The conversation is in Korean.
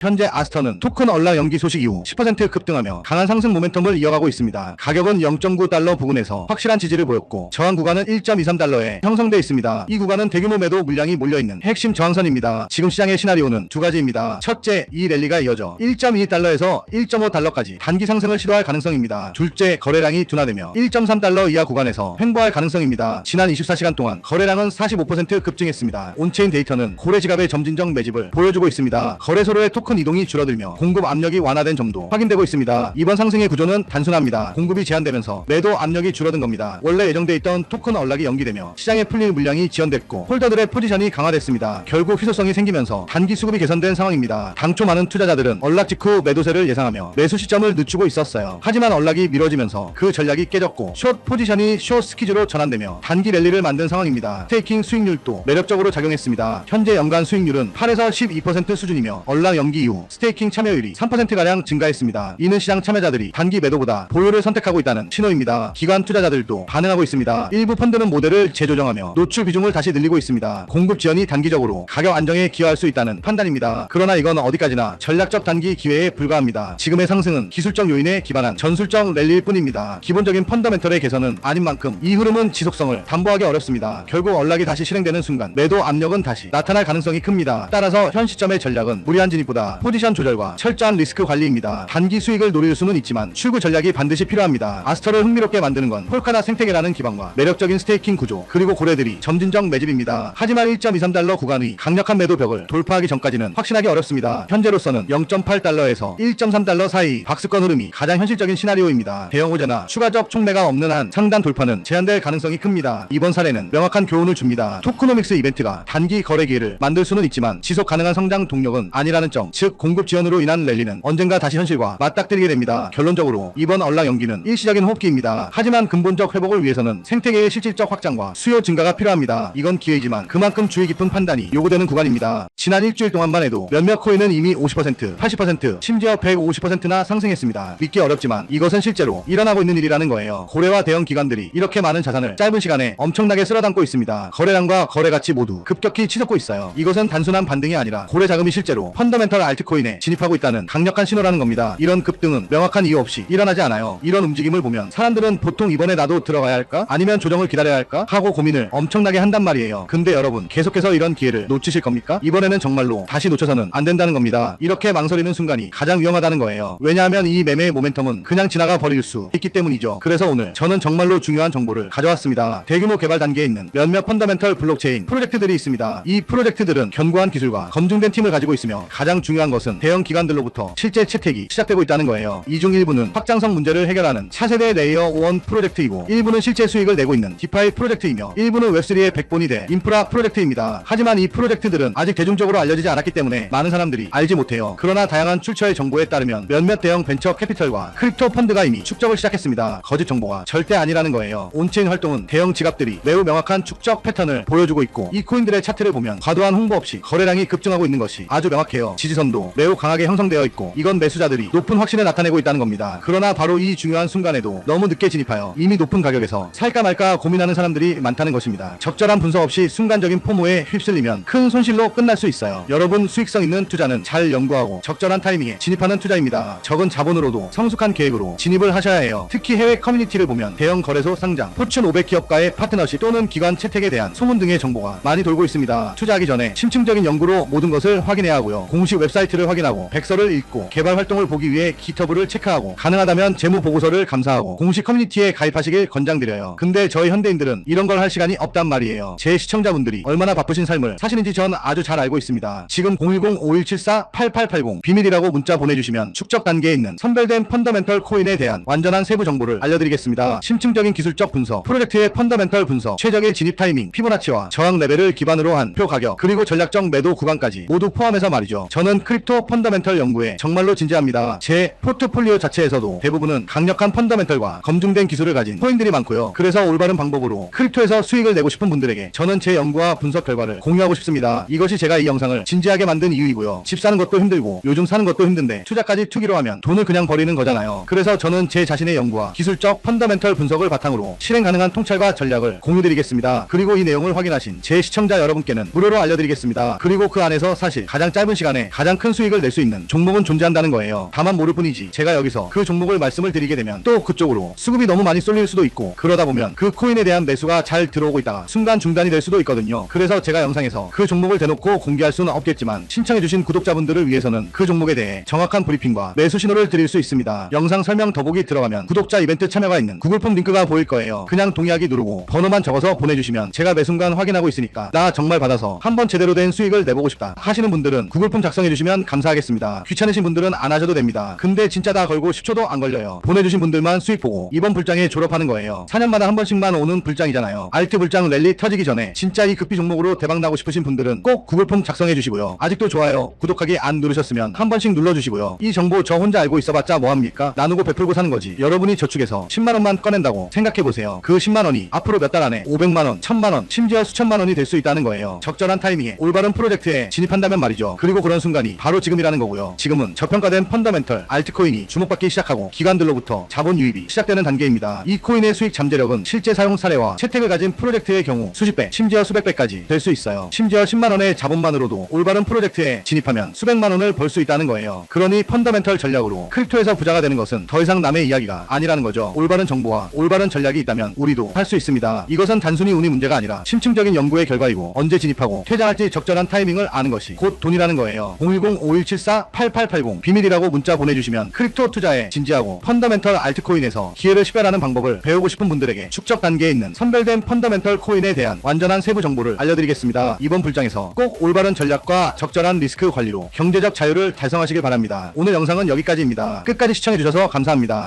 현재 아스터는 토큰 언락 연기 소식 이후 10% 급등하며 강한 상승 모멘텀을 이어가고 있습니다. 가격은 0.9달러 부근에서 확실한 지지를 보였고 저항 구간은 1.23달러에 형성돼 있습니다. 이 구간은 대규모 매도 물량이 몰려있는 핵심 저항선입니다. 지금 시장의 시나리오는 두 가지입니다. 첫째, 이 랠리가 이어져 1.2달러에서 1.5달러까지 단기 상승을 시도할 가능성입니다. 둘째, 거래량이 둔화되며 1.3달러 이하 구간에서 횡보할 가능성입니다. 지난 24시간 동안 거래량은 45% 급증했습니다. 온체인 데이터는 고래 지갑의 점진적 매집을 보여주고 있습니다. 거래소로의 토큰 이동이 줄어들며 공급 압력이 완화된 점도 확인되고 있습니다. 이번 상승의 구조는 단순합니다. 공급이 제한되면서 매도 압력이 줄어든 겁니다. 원래 예정돼 있던 토큰 언락이 연기되며 시장에 풀릴 물량이 지연됐고 홀더들의 포지션이 강화됐습니다. 결국 희소성이 생기면서 단기 수급이 개선된 상황입니다. 당초 많은 투자자들은 언락 직후 매도세를 예상하며 매수 시점을 늦추고 있었어요. 하지만 언락이 미뤄지면서 그 전략이 깨졌고 숏 포지션이 숏 스퀴즈로 전환되며 단기 랠리를 만든 상황입니다. 스테이킹 수익률도 매력적으로 작용했습니다. 현재 연간 수익률은 8에서 12% 수준이며 언락 연기 이후 스테이킹 참여율이 3%가량 증가했습니다. 이는 시장 참여자들이 단기 매도보다 보유를 선택하고 있다는 신호입니다. 기관 투자자들도 반응하고 있습니다. 일부 펀드는 모델을 재조정하며 노출 비중을 다시 늘리고 있습니다. 공급 지연이 단기적으로 가격 안정에 기여할 수 있다는 판단입니다. 그러나 이건 어디까지나 전략적 단기 기회에 불과합니다. 지금의 상승은 기술적 요인에 기반한 전술적 랠리일 뿐입니다. 기본적인 펀더멘털의 개선은 아닌 만큼 이 흐름은 지속성을 담보하기 어렵습니다. 결국 언락이 다시 실행되는 순간 매도 압력은 다시 나타날 가능성이 큽니다. 따라서 현 시점의 전략은 무리한 진입보다 포지션 조절과 철저한 리스크 관리입니다. 단기 수익을 노릴 수는 있지만 출구 전략이 반드시 필요합니다. 아스터를 흥미롭게 만드는 건 폴카나 생태계라는 기반과 매력적인 스테이킹 구조 그리고 고래들이 점진적 매집입니다. 하지만 1.23달러 구간의 강력한 매도 벽을 돌파하기 전까지는 확신하기 어렵습니다. 현재로서는 0.8달러에서 1.3달러 사이 박스권 흐름이 가장 현실적인 시나리오입니다. 대형 호재나 추가적 촉매가 없는 한 상단 돌파는 제한될 가능성이 큽니다. 이번 사례는 명확한 교훈을 줍니다. 토크노믹스 이벤트가 단기 거래 기회를 만들 수는 있지만 지속 가능한 성장 동력은 아니라는 점, 즉 공급 지연으로 인한 랠리는 언젠가 다시 현실과 맞닥뜨리게 됩니다. 결론적으로 이번 언락 연기는 일시적인 호흡기입니다. 하지만 근본적 회복을 위해서는 생태계의 실질적 확장과 수요 증가가 필요합니다. 이건 기회이지만 그만큼 주의 깊은 판단이 요구되는 구간입니다. 지난 일주일 동안만 해도 몇몇 코인은 이미 50%, 80%, 심지어 150%나 상승했습니다. 믿기 어렵지만 이것은 실제로 일어나고 있는 일이라는 거예요. 고래와 대형 기관들이 이렇게 많은 자산을 짧은 시간에 엄청나게 쓸어담고 있습니다. 거래량과 거래 가치 모두 급격히 치솟고 있어요. 이것은 단순한 반등이 아니라 고래 자금이 실제로 펀더멘털 알트코인에 진입하고 있다는 강력한 신호라는 겁니다. 이런 급등은 명확한 이유 없이 일어나지 않아요. 이런 움직임을 보면 사람들은 보통 이번에 나도 들어가야 할까? 아니면 조정을 기다려야 할까? 하고 고민을 엄청나게 한단 말이에요. 근데 여러분 계속해서 이런 기회를 놓치실 겁니까? 이번에는 정말로 다시 놓쳐서는 안 된다는 겁니다. 이렇게 망설이는 순간이 가장 위험하다는 거예요. 왜냐하면 이 매매의 모멘텀은 그냥 지나가 버릴 수 있기 때문이죠. 그래서 오늘 저는 정말로 중요한 정보를 가져왔습니다. 대규모 개발 단계에 있는 몇몇 펀더멘털 블록체인 프로젝트들이 있습니다. 이 프로젝트들은 견고한 기술과 검증된 팀을 가지고 있으며 가장 중요한 것은 대형 기관들로부터 실제 채택이 시작되고 있다는 거예요. 이 중 일부는 확장성 문제를 해결하는 차세대 레이어 1 프로젝트이고 일부는 실제 수익을 내고 있는 디파이 프로젝트이며 일부는 웹3의 백본이 돼 인프라 프로젝트입니다. 하지만 이 프로젝트들은 아직 대중적으로 알려지지 않았기 때문에 많은 사람들이 알지 못해요. 그러나 다양한 출처의 정보에 따르면 몇몇 대형 벤처 캐피털과 크립토 펀드가 이미 축적을 시작했습니다. 거짓 정보가 절대 아니라는 거예요. 온체인 활동은 대형 지갑들이 매우 명확한 축적 패턴을 보여주고 있고 이 코인들의 차트를 보면 과도한 홍보 없이 거래량이 급증하고 있는 것이 아주 명확해요. 지지선도 매우 강하게 형성되어 있고 이건 매수자들이 높은 확신을 나타내고 있다는 겁니다. 그러나 바로 이 중요한 순간에도 너무 늦게 진입하여 이미 높은 가격에서 살까 말까 고민하는 사람들이 많다는 것입니다. 적절한 분석 없이 순간적인 포모에 휩쓸리면 큰 손실로 끝날 수 있어요. 여러분, 수익성 있는 투자는 잘 연구하고 적절한 타이밍에 진입하는 투자입니다. 적은 자본으로도 성숙한 계획으로 진입을 하셔야 해요. 특히 해외 커뮤니티를 보면 대형 거래소 상장, 포춘 500 기업과의 파트너십 또는 기관 채택에 대한 소문 등의 정보가 많이 돌고 있습니다. 투자하기 전에 심층적인 연구로 모든 것을 확인해야 하고요. 공식 웹사이트를 확인하고 백서를 읽고 개발 활동을 보기 위해 기터브를 체크하고 가능하다면 재무 보고서를 감사하고 공식 커뮤니티에 가입하시길 권장드려요. 근데 저희 현대인들은 이런 걸 할 시간이 없단 말이에요. 제 시청자분들이 얼마나 바쁘신 삶을 사시는지 전 아주 잘 알고 있습니다. 지금 010-5174-8880 비밀이라고 문자 보내주시면 축적 단계에 있는 선별된 펀더멘털 코인에 대한 완전한 세부 정보를 알려드리겠습니다. 심층적인 기술적 분석, 프로젝트의 펀더멘털 분석, 최적의 진입 타이밍, 피보나치와 저항 레벨을 기반으로 한 표 가격, 그리고 전략적 매도 구간까지 모두 포함해서 말이죠. 저는 크립토 펀더멘털 연구에 정말로 진지합니다. 제 포트폴리오 자체에서도 대부분은 강력한 펀더멘털과 검증된 기술을 가진 코인들이 많고요. 그래서 올바른 방법으로 크립토에서 수익을 내고 싶은 분들에게 저는 제 연구와 분석 결과를 공유하고 싶습니다. 이것이 제가 이 영상을 진지하게 만든 이유이고요. 집 사는 것도 힘들고 요즘 사는 것도 힘든데 투자까지 투기로 하면 돈을 그냥 버리는 거잖아요. 그래서 저는 제 자신의 연구와 기술적 펀더멘털 분석을 바탕으로 실행 가능한 통찰과 전략을 공유드리겠습니다. 그리고 이 내용을 확인하신 제 시청자 여러분께는 무료로 알려드리겠습니다. 그리고 그 안에서 사실 가장 짧은 시간에 가장 가장 큰 수익을 낼 수 있는 종목은 존재한다는 거예요. 다만 모를 뿐이지 제가 여기서 그 종목을 말씀을 드리게 되면 또 그쪽으로 수급이 너무 많이 쏠릴 수도 있고, 그러다 보면 그 코인에 대한 매수가 잘 들어오고 있다가 순간 중단이 될 수도 있거든요. 그래서 제가 영상에서 그 종목을 대놓고 공개할 수는 없겠지만 신청해주신 구독자분들을 위해서는 그 종목에 대해 정확한 브리핑과 매수 신호를 드릴 수 있습니다. 영상 설명 더보기 들어가면 구독자 이벤트 참여가 있는 구글폼 링크가 보일 거예요. 그냥 동의하기 누르고 번호만 적어서 보내주시면 제가 매 순간 확인하고 있으니까 나 정말 받아서 한번 제대로 된 수익을 내보고 싶다 하시는 분들은 구글폼 작성해주시면 감사하겠습니다. 귀찮으신 분들은 안 하셔도 됩니다. 근데 진짜 다 걸고 10초도 안 걸려요. 보내주신 분들만 수익 보고 이번 불장에 졸업하는 거예요. 4년마다 한 번씩만 오는 불장이잖아요. 알트 불장 랠리 터지기 전에 진짜 이 급비 종목으로 대박 나고 싶으신 분들은 꼭 구글폼 작성해주시고요. 아직도 좋아요, 구독하기 안 누르셨으면 한 번씩 눌러주시고요. 이 정보 저 혼자 알고 있어봤자 뭐합니까? 나누고 베풀고 사는 거지. 여러분이 저축해서 10만원만 꺼낸다고 생각해보세요. 그 10만원이 앞으로 몇 달 안에 500만원, 1000만원, 심지어 수천만원이 될 수 있다는 거예요. 적절한 타이밍에 올바른 프로젝트에 진입한다면 말이죠. 그리고 그런 순간이 바로 지금이라는 거고요. 지금은 저평가된 펀더멘털 알트코인이 주목받기 시작하고 기관들로부터 자본 유입이 시작되는 단계입니다. 이 코인의 수익 잠재력은 실제 사용 사례와 채택을 가진 프로젝트의 경우 수십 배, 심지어 수백 배까지 될 수 있어요. 심지어 10만원의 자본만으로도 올바른 프로젝트에 진입하면 수백만원을 벌 수 있다는 거예요. 그러니 펀더멘털 전략으로 크립토에서 부자가 되는 것은 더 이상 남의 이야기가 아니라는 거죠. 올바른 정보와 올바른 전략이 있다면 우리도 할 수 있습니다. 이것은 단순히 운이 문제가 아니라 심층적인 연구의 결과이고, 언제 진입하고 퇴장할지 적절한 타이밍을 아는 것이 곧 돈이라는 거예요. 010-5174-8880 비밀이라고 문자 보내주시면 크립토 투자에 진지하고 펀더멘털 알트코인에서 기회를 식별하는 방법을 배우고 싶은 분들에게 축적 단계에 있는 선별된 펀더멘털 코인에 대한 완전한 세부 정보를 알려드리겠습니다. 이번 불장에서 꼭 올바른 전략과 적절한 리스크 관리로 경제적 자유를 달성하시길 바랍니다. 오늘 영상은 여기까지입니다. 끝까지 시청해주셔서 감사합니다.